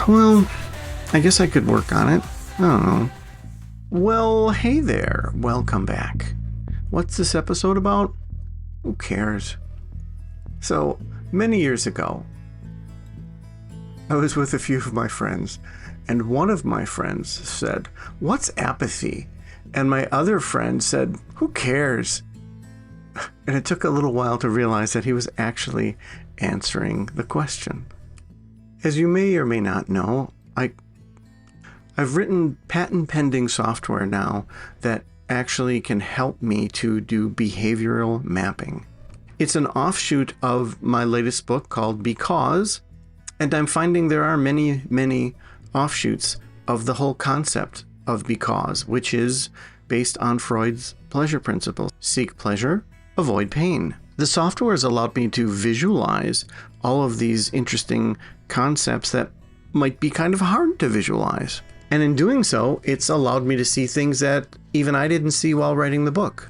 Well, I guess I could work on it. I don't know. Well, hey there. Welcome back. What's this episode about? Who cares? So, many years ago, I was with a few of my friends, and one of my friends said, "What's apathy?" And my other friend said, "Who cares?" And it took a little while to realize that he was actually answering the question. As you may or may not know, I've written patent-pending software now that actually can help me to do behavioral mapping. It's an offshoot of my latest book called Because, and I'm finding there are many, many offshoots of the whole concept of Because, which is based on Freud's pleasure principle. Seek pleasure, avoid pain. The software has allowed me to visualize all of these interesting concepts that might be kind of hard to visualize. And in doing so, it's allowed me to see things that even I didn't see while writing the book.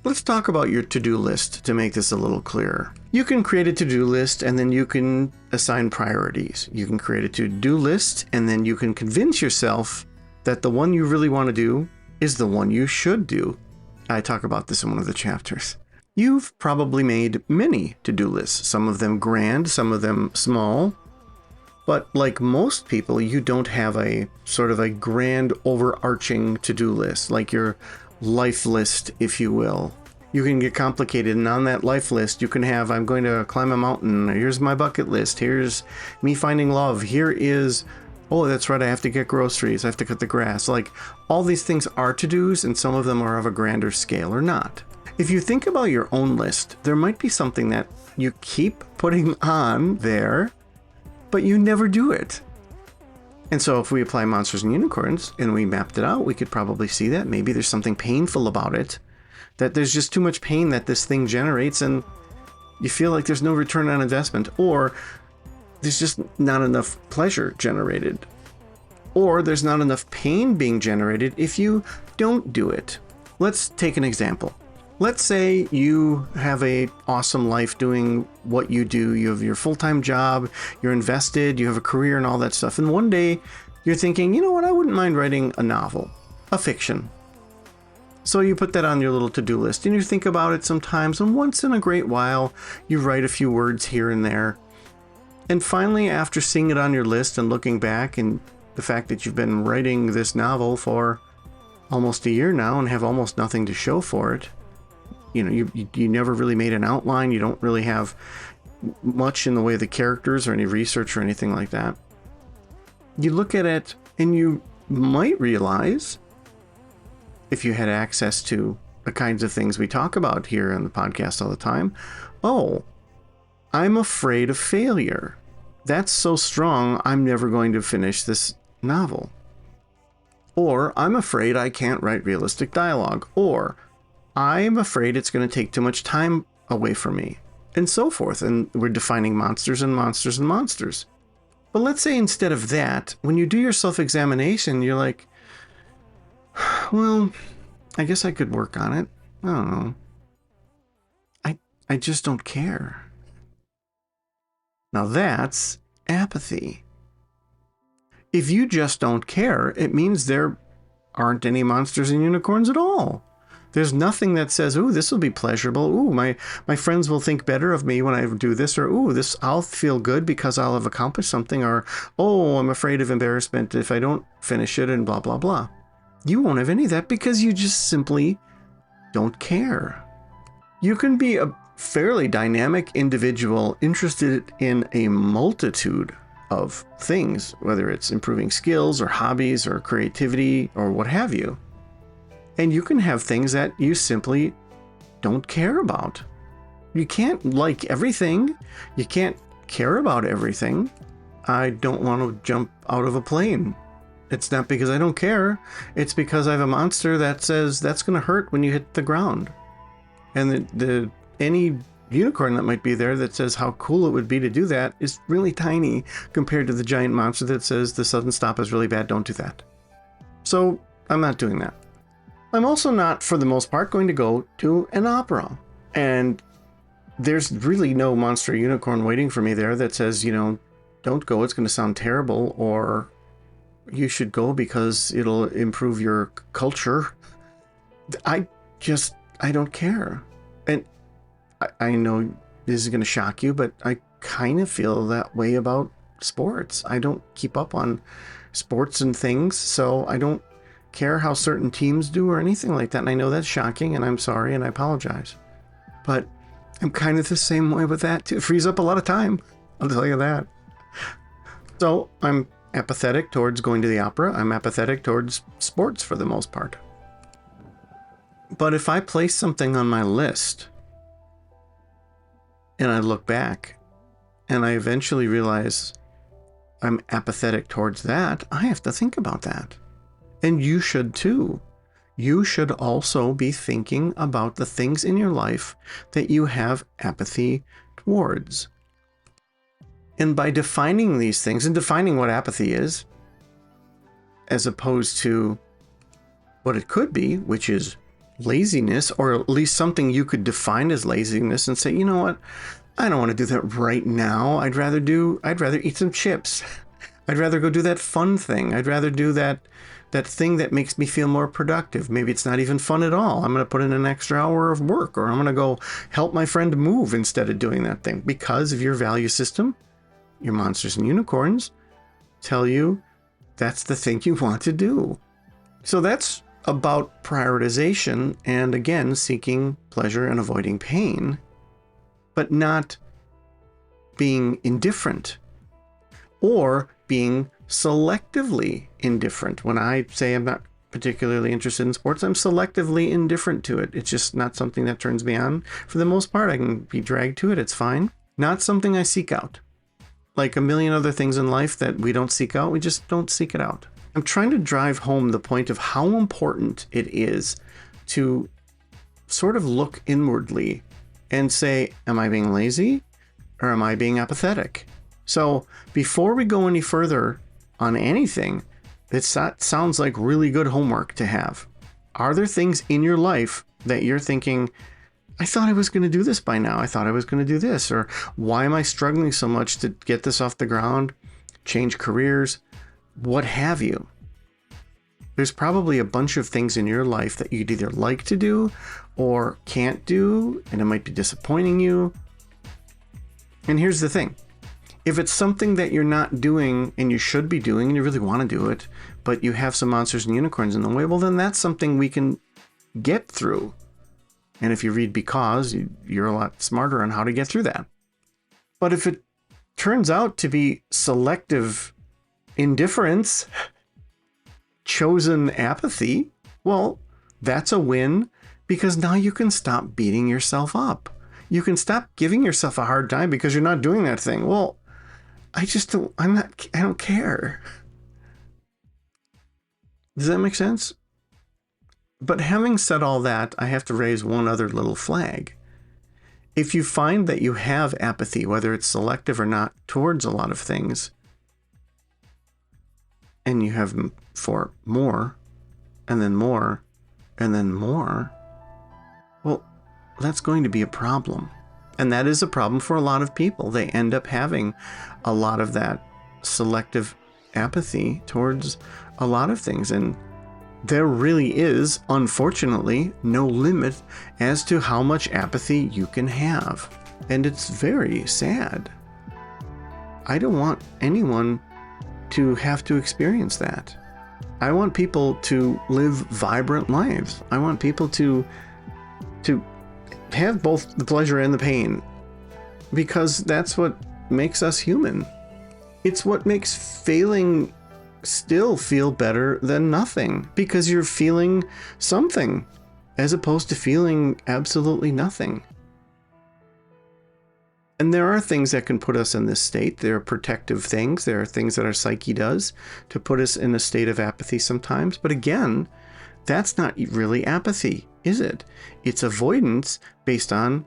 Let's talk about your to-do list to make this a little clearer. You can create a to-do list and then you can assign priorities. You can create a to-do list and then you can convince yourself that the one you really want to do is the one you should do. I talk about this in one of the chapters. You've probably made many to-do lists, some of them grand, some of them small. But like most people, you don't have a sort of a grand overarching to-do list, like your life list, if you will. You can get complicated, and on that life list, you can have, I'm going to climb a mountain, here's my bucket list, here's me finding love, here is, oh, that's right, I have to get groceries, I have to cut the grass. Like, all these things are to-dos, and some of them are of a grander scale or not. If you think about your own list, there might be something that you keep putting on there, but you never do it. And so if we apply Monsters and Unicorns and we mapped it out, we could probably see that maybe there's something painful about it, that there's just too much pain that this thing generates and you feel like there's no return on investment, or there's just not enough pleasure generated, or there's not enough pain being generated if you don't do it. Let's take an example. Let's say you have an awesome life doing what you do. You have your full-time job, you're invested, you have a career and all that stuff. And one day you're thinking, you know what, I wouldn't mind writing a novel, a fiction. So you put that on your little to-do list and you think about it sometimes, and once in a great while you write a few words here and there. And finally, after seeing it on your list and looking back, and the fact that you've been writing this novel for almost a year now and have almost nothing to show for it, you know, you never really made an outline. You don't really have much in the way of the characters or any research or anything like that. You look at it and you might realize, if you had access to the kinds of things we talk about here on the podcast all the time, oh, I'm afraid of failure. That's so strong, I'm never going to finish this novel. Or I'm afraid I can't write realistic dialogue. Or I'm afraid it's going to take too much time away from me, and so forth. And we're defining monsters and monsters and monsters. But let's say instead of that, when you do your self-examination, you're like, well, I guess I could work on it. I don't know. I just don't care. Now that's apathy. If you just don't care, it means there aren't any monsters and unicorns at all. There's nothing that says, ooh, this will be pleasurable. Ooh, my friends will think better of me when I do this. Or, ooh, this, I'll feel good because I'll have accomplished something. Or, oh, I'm afraid of embarrassment if I don't finish it, and blah, blah, blah. You won't have any of that because you just simply don't care. You can be a fairly dynamic individual interested in a multitude of things, whether it's improving skills or hobbies or creativity or what have you. And you can have things that you simply don't care about. You can't like everything. You can't care about everything. I don't want to jump out of a plane. It's not because I don't care. It's because I have a monster that says that's going to hurt when you hit the ground. And any unicorn that might be there that says how cool it would be to do that is really tiny compared to the giant monster that says the sudden stop is really bad, don't do that. So I'm not doing that. I'm also not, for the most part, going to go to an opera. And there's really no monster unicorn waiting for me there that says, you know, don't go, it's going to sound terrible, or you should go because it'll improve your culture. I don't care. And I know this is going to shock you, but I kind of feel that way about sports. I don't keep up on sports and things, so I don't care how certain teams do or anything like that. And I know that's shocking, and I'm sorry, and I apologize. But I'm kind of the same way with that too. It frees up a lot of time, I'll tell you that. So I'm apathetic towards going to the opera. I'm apathetic towards sports for the most part. But if I place something on my list and I look back and I eventually realize I'm apathetic towards that, I have to think about that. And you should too. You should also be thinking about the things in your life that you have apathy towards. And by defining these things and defining what apathy is, as opposed to what it could be, which is laziness, or at least something you could define as laziness and say, you know what, I don't want to do that right now. I'd rather eat some chips. I'd rather go do that fun thing. I'd rather do that thing that makes me feel more productive. Maybe it's not even fun at all. I'm going to put in an extra hour of work, or I'm going to go help my friend move instead of doing that thing. Because of your value system, your monsters and unicorns tell you that's the thing you want to do. So that's about prioritization and, again, seeking pleasure and avoiding pain, but not being indifferent or being selectively indifferent. When I say I'm not particularly interested in sports, I'm selectively indifferent to it. It's just not something that turns me on. For the most part, I can be dragged to it. It's fine. Not something I seek out. Like a million other things in life that we don't seek out, we just don't seek it out. I'm trying to drive home the point of how important it is to sort of look inwardly and say, am I being lazy or am I being apathetic? So before we go any further on anything, that sounds like really good homework to have. Are there things in your life that you're thinking, I thought I was going to do this by now. I thought I was going to do this. Or why am I struggling so much to get this off the ground, change careers, what have you? There's probably a bunch of things in your life that you'd either like to do or can't do, and it might be disappointing you. And here's the thing. If it's something that you're not doing and you should be doing and you really want to do it, but you have some monsters and unicorns in the way, well, then that's something we can get through. And if you read Because, you're a lot smarter on how to get through that. But if it turns out to be selective indifference, chosen apathy, well, that's a win, because now you can stop beating yourself up. You can stop giving yourself a hard time because you're not doing that thing. Well, I don't care. Does that make sense? But having said all that, I have to raise one other little flag. If you find that you have apathy, whether it's selective or not, towards a lot of things, and you have for more, and then more, and then more, well, that's going to be a problem. And that is a problem for a lot of people. They end up having a lot of that selective apathy towards a lot of things. And there really is, unfortunately, no limit as to how much apathy you can have. And it's very sad. I don't want anyone to have to experience that. I want people to live vibrant lives. I want people to have both the pleasure and the pain, because that's what makes us human. It's what makes failing still feel better than nothing, because you're feeling something as opposed to feeling absolutely nothing. And there are things that can put us in this state. There are protective things. There are things that our psyche does to put us in a state of apathy sometimes. But again, that's not really apathy, is it? It's avoidance based on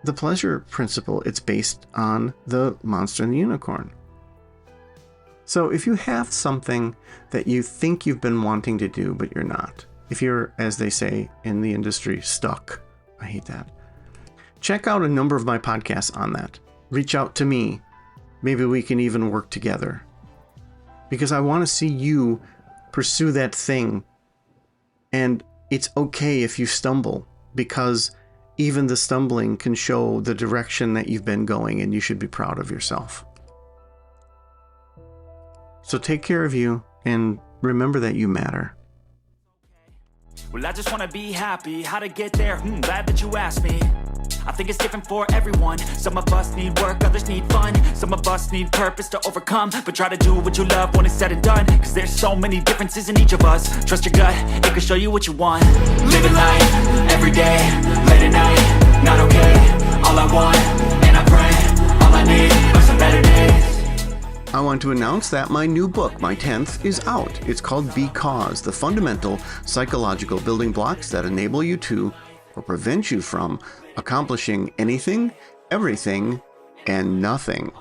the pleasure principle. It's based on the monster and the unicorn. So if you have something that you think you've been wanting to do, but you're not, if you're, as they say in the industry, stuck, I hate that. Check out a number of my podcasts on that. Reach out to me Maybe we can even work together. Because I want to see you pursue that thing. And it's okay if you stumble, because even the stumbling can show the direction that you've been going, and you should be proud of yourself. So take care of you, and remember that you matter. Well, I just wanna be happy. How to get there? Glad that you asked me. I think it's different for everyone. Some of us need work, others need fun. Some of us need purpose to overcome. But try to do what you love when it's said and done. Cause there's so many differences in each of us. Trust your gut, it can show you what you want. Living life, every day, late at night, not okay. All I want, and I pray, all I need are some better days. I want to announce that my new book, my 10th, is out. It's called Because, the fundamental psychological building blocks that enable you to, or prevent you from, accomplishing anything, everything, and nothing.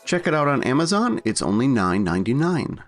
Check it out on Amazon. It's only $9.99.